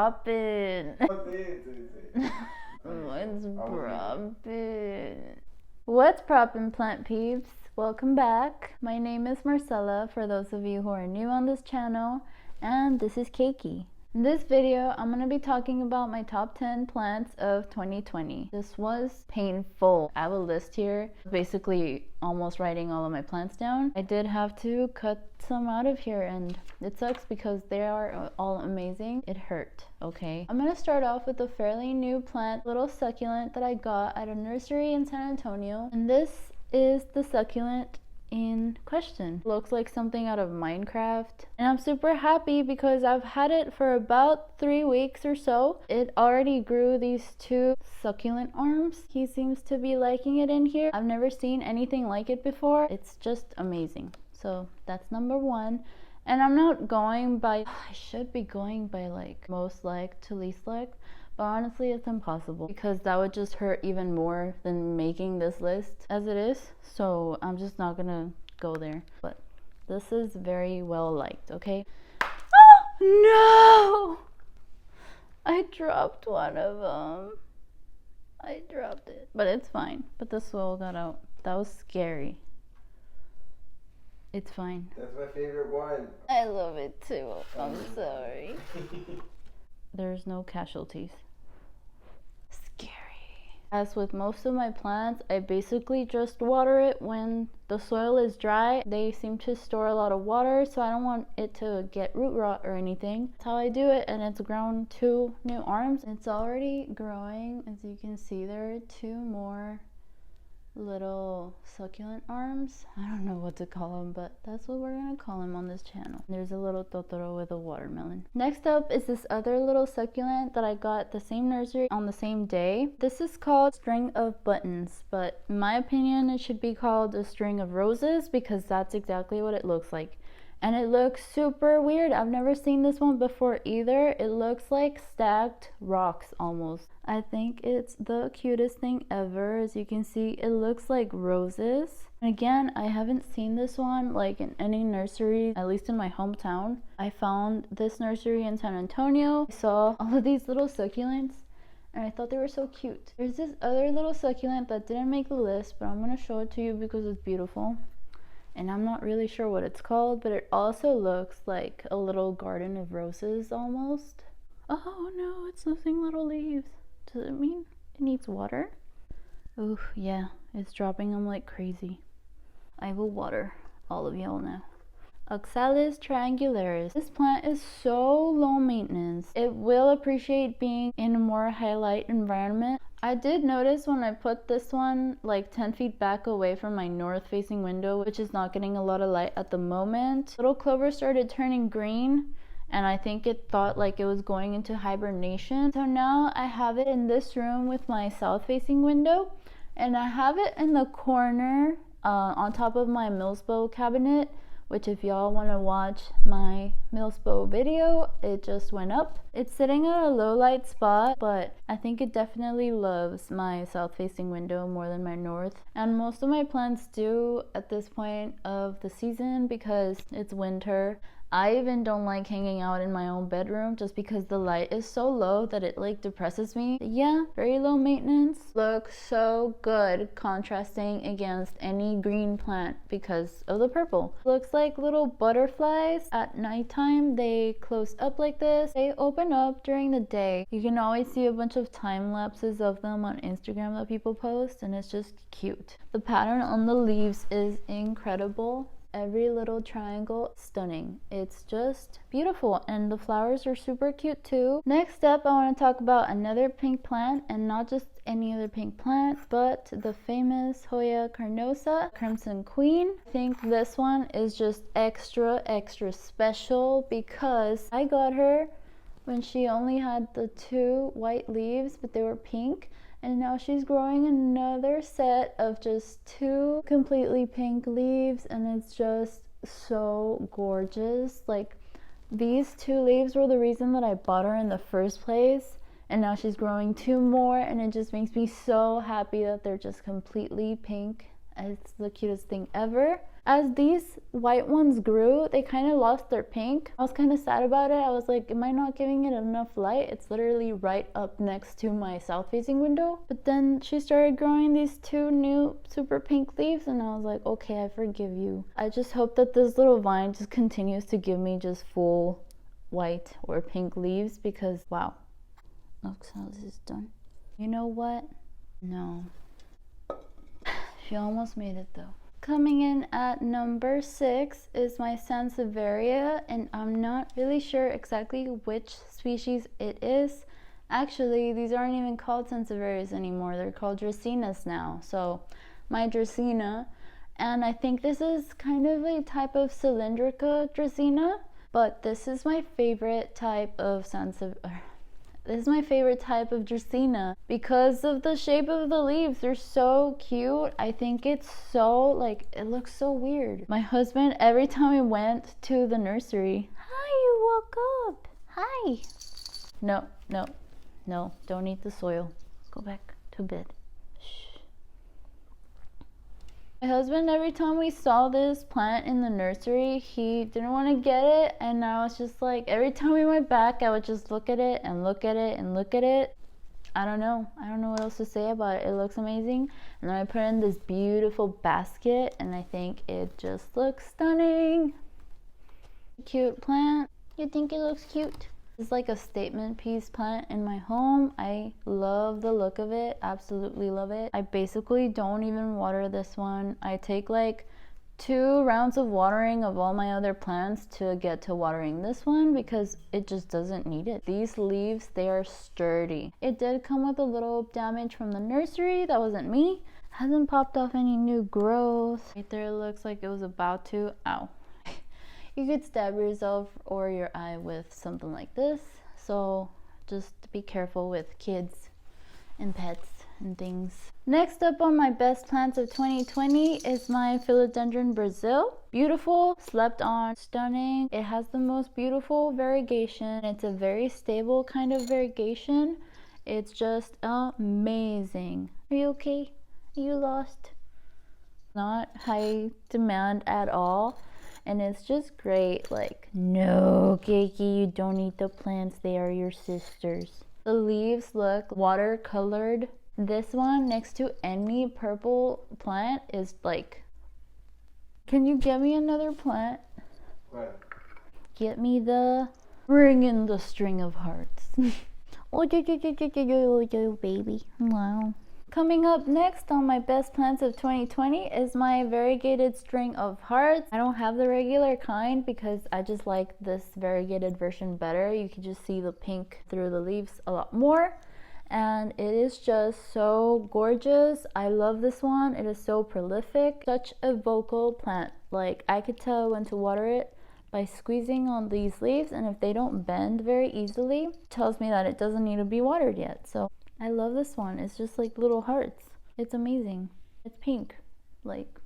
proppin'? What's proppin'? What's proppin', plant peeps? Welcome back. My name is Marcella, for those of you who are new on this channel, and this is Keiki. In this video, I'm going to be talking about my top 10 plants of 2020. This was painful. I have a list here, basically almost writing all of my plants down. I did have to cut some out of here, and it sucks because they are all amazing. It hurt, okay? I'm going to start off with a fairly new plant, little succulent that I got at a nursery in San Antonio. And this is the succulent in question. Looks like something out of Minecraft, and I'm super happy because I've had it for about 3 weeks or so. It already grew these 2 succulent arms. He seems to be liking it in here. I've never seen anything like it before. It's just amazing. So that's number 1. And I'm not going by, I should be going by like most liked to least liked, but honestly it's impossible because that would just hurt even more than making this list as it is. So I'm just not gonna go there. But this is very well liked, okay? Oh no! I dropped one of them. I dropped it. But it's fine. But the soil got out. That was scary. It's fine. That's my favorite one. I love it too. I'm sorry. There's no casualties. Scary. As with most of my plants, I basically just water it when the soil is dry. They seem to store a lot of water, so I don't want it to get root rot or anything. That's how I do it, and it's grown 2 new arms. It's already growing. As you can see, there are 2 more little succulent arms. I don't know what to call them, but that's what we're gonna call them on this channel. There's a little totoro with a watermelon. Next up is this other little succulent that I got at the same nursery on the same day. This is called String of Buttons, but in my opinion it should be called a String of Roses because that's exactly what it looks like. And it looks super weird. I've never seen this one before either. It looks like stacked rocks almost. I think it's the cutest thing ever. As you can see, it looks like roses. And again, I haven't seen this one like in any nursery, at least in my hometown. I found this nursery in San Antonio. I saw all of these little succulents and I thought they were so cute. There's this other little succulent that didn't make the list, but I'm gonna show it to you because it's beautiful. And I'm not really sure what it's called, but it also looks like a little garden of roses almost. Oh no, it's losing little leaves. Does it mean it needs water? Ooh, yeah, it's dropping them like crazy. I will water all of y'all now. Oxalis triangularis. This plant is so low maintenance. It will appreciate being in a more highlight environment. I did notice when I put this one like 10 feet back away from my north facing window, which is not getting a lot of light at the moment, little clover started turning green, and I think it thought like it was going into hibernation. So now I have it in this room with my south facing window, and I have it in the corner on top of my Millsbow cabinet, which if y'all want to watch my Millsbow video, it just went up. It's sitting at a low light spot, but I think it definitely loves my south facing window more than my north. And most of my plants do at this point of the season because it's winter. I even don't like hanging out in my own bedroom just because the light is so low that it like depresses me. Yeah, very low maintenance. Looks so good contrasting against any green plant because of the purple. Looks like little butterflies. At nighttime they close up like this. They open up during the day. You can always see a bunch of time lapses of them on Instagram that people post, and it's just cute. The pattern on the leaves is incredible. Every little triangle, stunning. It's just beautiful, and the flowers are super cute too. Next up, I want to talk about another pink plant, and not just any other pink plant, but the famous Hoya Carnosa, Crimson Queen. I think this one is just extra special because I got her when she only had the 2 white leaves, but they were pink. And now she's growing another set of just 2 completely pink leaves, and it's just so gorgeous. Like, these 2 leaves were the reason that I bought her in the first place, and now she's growing 2 more, and it just makes me so happy that they're just completely pink It's the cutest thing ever. As these white ones grew, they kind of lost their pink. I was kind of sad about it. I was like, am I not giving it enough light? It's literally right up next to my south facing window. But then she started growing these two new super pink leaves and I was like, okay, I forgive you. I just hope that this little vine just continues to give me just full white or pink leaves because wow. Oxalis is done. You know what? No. She almost made it though. Coming in at number 6 is my Sanseveria, and I'm not really sure exactly which species it is. Actually, these aren't even called Sanseverias anymore. They're called Dracaenas now. So my Dracaena, and I think this is kind of a type of cylindrica Dracaena, but this is my favorite type of Sanseveria. This is my favorite type of Dracaena because of the shape of the leaves. They're so cute. I think it's so, like, it looks so weird. My husband, every time we went to the nursery, hi, you woke up. Hi. No, no, no, don't eat the soil. Go back to bed. Shh. My husband, every time we saw this plant in the nursery, he didn't want to get it, and I was just like, every time we went back, I would just look at it and look at it and look at it. I don't know what else to say about it. It looks amazing, and then I put it in this beautiful basket, and I think it just looks stunning. Cute plant. You think it looks cute? It's like a statement piece plant in my home. I love the look of it, absolutely love it. I basically don't even water this one. I take like 2 rounds of watering of all my other plants to get to watering this one because it just doesn't need it. These leaves, they are sturdy. It did come with a little damage from the nursery. That wasn't me. Hasn't popped off any new growth. Right there, it looks like it was about to. Ow. You could stab yourself or your eye with something like this, so just be careful with kids and pets and things. Next up on my best plants of 2020 is my Philodendron Brazil. Beautiful, slept on, stunning. It has the most beautiful variegation. It's a very stable kind of variegation. It's just amazing. Are you okay? Are you lost? Not high demand at all. And it's just great. Like, no, Keiki, you don't eat the plants. They are your sisters. The leaves look watercolored. This one next to any purple plant is like, can you get me another plant? What? Get me the, bring in the string of hearts. Oh, baby. Wow. Coming up next on my best plants of 2020 is my variegated string of hearts. I don't have the regular kind because I just like this variegated version better. You can just see the pink through the leaves a lot more. And it is just so gorgeous. I love this one. It is so prolific. Such a vocal plant. Like, I could tell when to water it by squeezing on these leaves. And if they don't bend very easily, it tells me that it doesn't need to be watered yet. So I love this one. It's just like little hearts. It's amazing. It's pink. Like,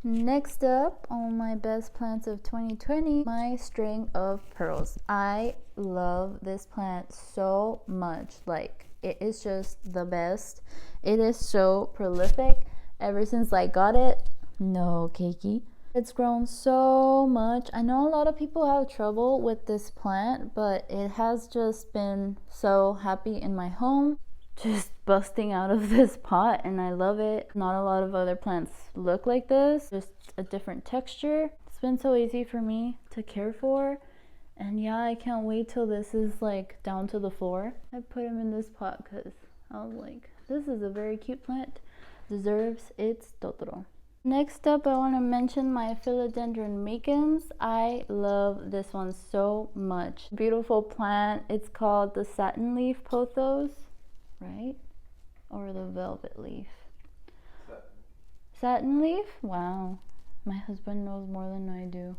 next up on my best plants of 2020, my string of pearls. I love this plant so much. Like, it is just the best. It is so prolific. Ever since I got it, no, Keiki. It's grown so much. I know a lot of people have trouble with this plant, but it has just been so happy in my home. Just busting out of this pot, and I love it. Not a lot of other plants look like this, just a different texture. It's been so easy for me to care for, and yeah, I can't wait till this is like down to the floor. I put him in this pot because I was like, this is a very cute plant, deserves its totoro. Next up, I want to mention my Philodendron micans. I love this one so much. Beautiful plant. It's called the satin leaf pothos. Right? Or the velvet leaf? Satin leaf? Wow. My husband knows more than I do.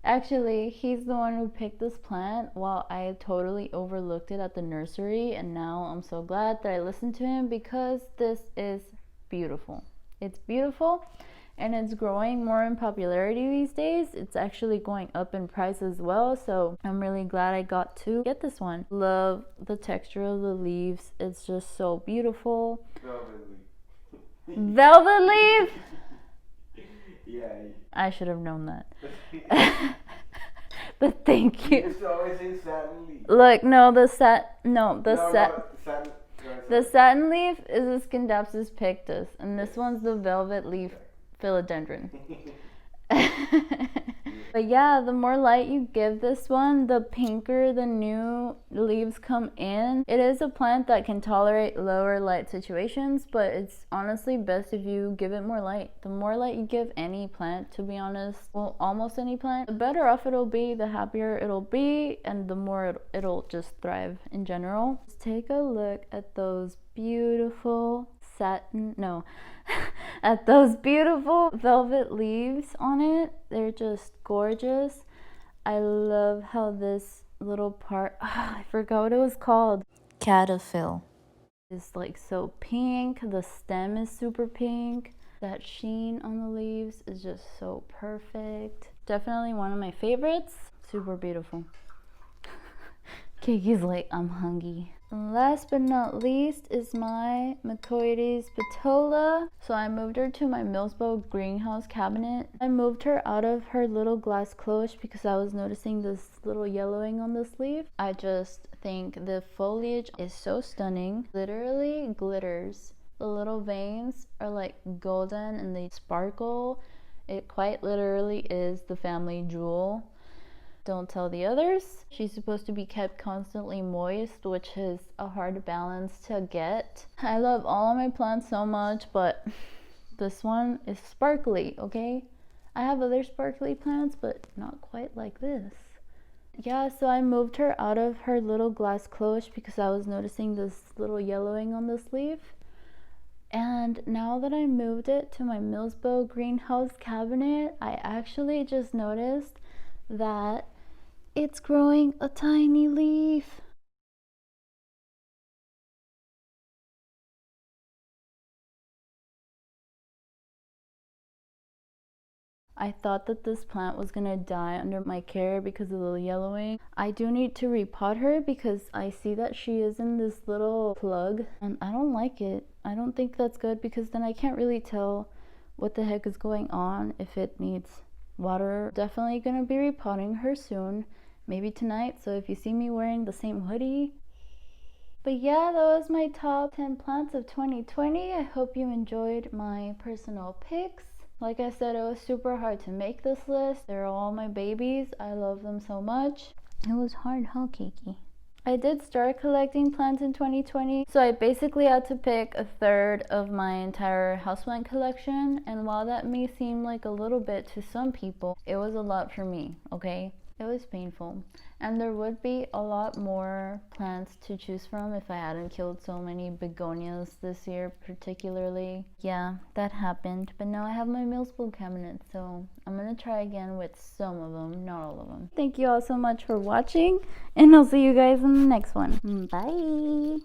Actually, he's the one who picked this plant while I totally overlooked it at the nursery, and now I'm so glad that I listened to him because this is beautiful. It's beautiful, and it's growing more in popularity these days. It's actually going up in price as well, so I'm really glad I got to get this one. Love the texture of the leaves. It's just so beautiful. Velvet leaf? Yeah. I should have known that. But thank you. You used to always say satin leaf. Look, no, the satin. satin leaf is the Scindapsus pictus, and this one's the velvet leaf philodendron. But yeah, the more light you give this one, the pinker the new leaves come in. It is a plant that can tolerate lower light situations, but it's honestly best if you give it more light. The more light you give any plant, to be honest, well, almost any plant, the better off it'll be, the happier it'll be, and the more it'll just thrive in general. Let's take a look at those beautiful at those beautiful velvet leaves on it. They're just gorgeous. I love how this little part, I forgot what it was called. Caterpillar. It's like so pink. The stem is super pink. That sheen on the leaves is just so perfect. Definitely one of my favorites. Super beautiful. Kiki's like, I'm hungry. And last but not least is my Macodes petola. So I moved her to my Millsbow greenhouse cabinet. I moved her out of her little glass cloche because I was noticing this little yellowing on this leaf. I just think the foliage is so stunning. Literally glitters. The little veins are like golden and they sparkle. It quite literally is the family jewel. Don't tell the others. She's supposed to be kept constantly moist, which is a hard balance to get. I love all of my plants so much, but this one is sparkly, okay? I have other sparkly plants, but not quite like this. Yeah, so I moved her out of her little glass cloche because I was noticing this little yellowing on this leaf. And now that I moved it to my Millsbow greenhouse cabinet, I actually just noticed that it's growing a tiny leaf. I thought that this plant was gonna die under my care because of the yellowing. I do need to repot her because I see that she is in this little plug and I don't like it. I don't think that's good because then I can't really tell what the heck is going on if it needs water. Definitely gonna be repotting her soon. Maybe tonight, so if you see me wearing the same hoodie. But yeah, that was my top 10 plants of 2020. I hope you enjoyed my personal picks. Like I said, it was super hard to make this list. They're all my babies. I love them so much. It was hard, huh, Kiki? I did start collecting plants in 2020, so I basically had to pick a third of my entire houseplant collection, and while that may seem like a little bit to some people, it was a lot for me, okay? It was painful, and there would be a lot more plants to choose from if I hadn't killed so many begonias this year particularly. Yeah, that happened, but now I have my Millsbow cabinet, so I'm gonna try again with some of them, not all of them. Thank you all so much for watching, and I'll see you guys in the next one. Bye!